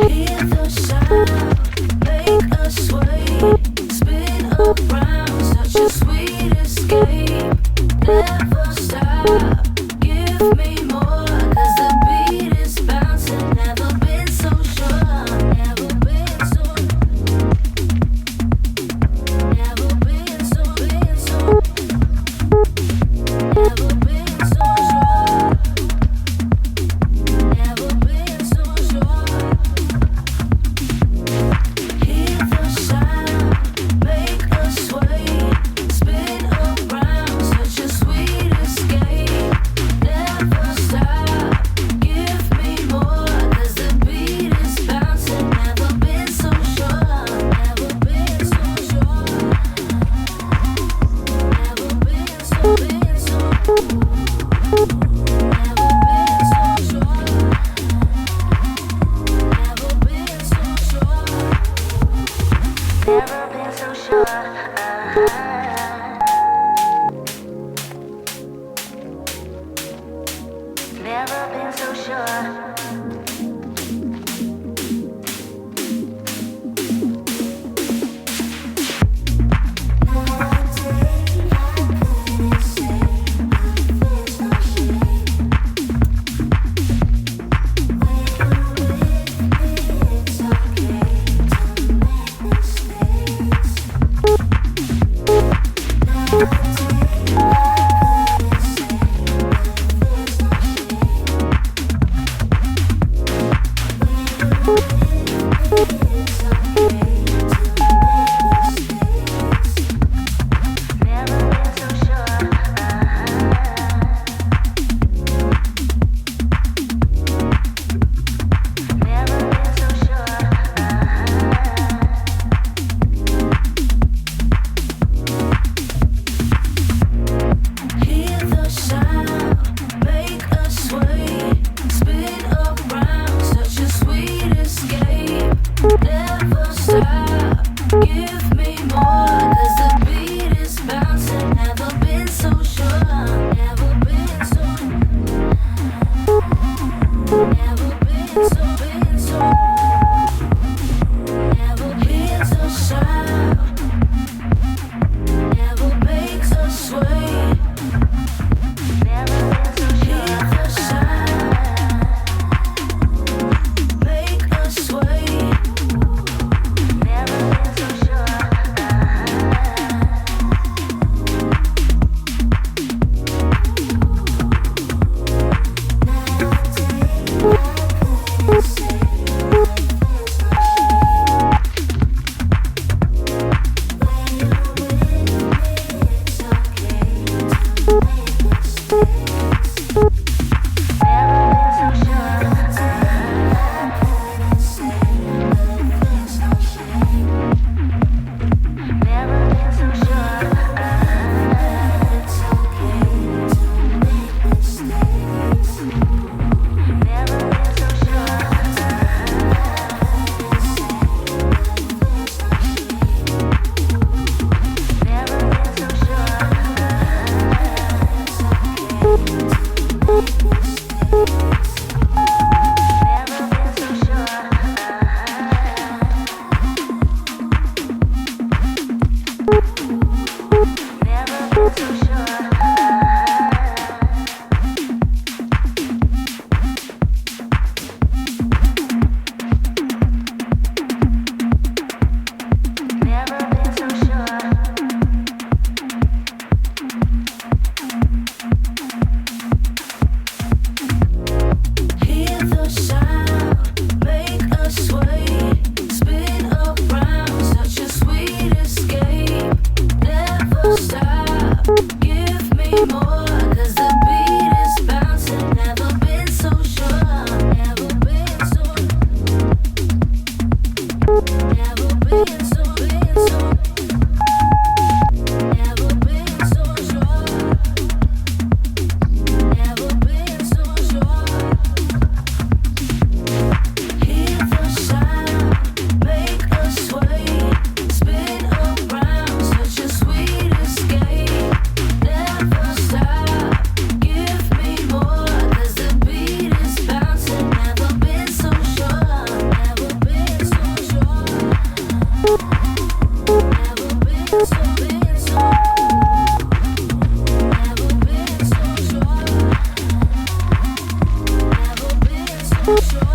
Hear the sound, make us sway, spin around, such a sweet escape. Never stop, give me more, 'cause the beat is bouncing. Never been so sure, never been so, never been so, never been so sure, never been so sure. Hear the sound, make us sway, spin around, such a sweet escape. Never stop, give me more, 'cause the beat is bouncing. Never been so sure, never been so sure, never been so, been so, never been so sure, never been so sure, never been so sure. Never been so sure. Hear the sound, make us sway, spin around, such a sweet escape. Sure.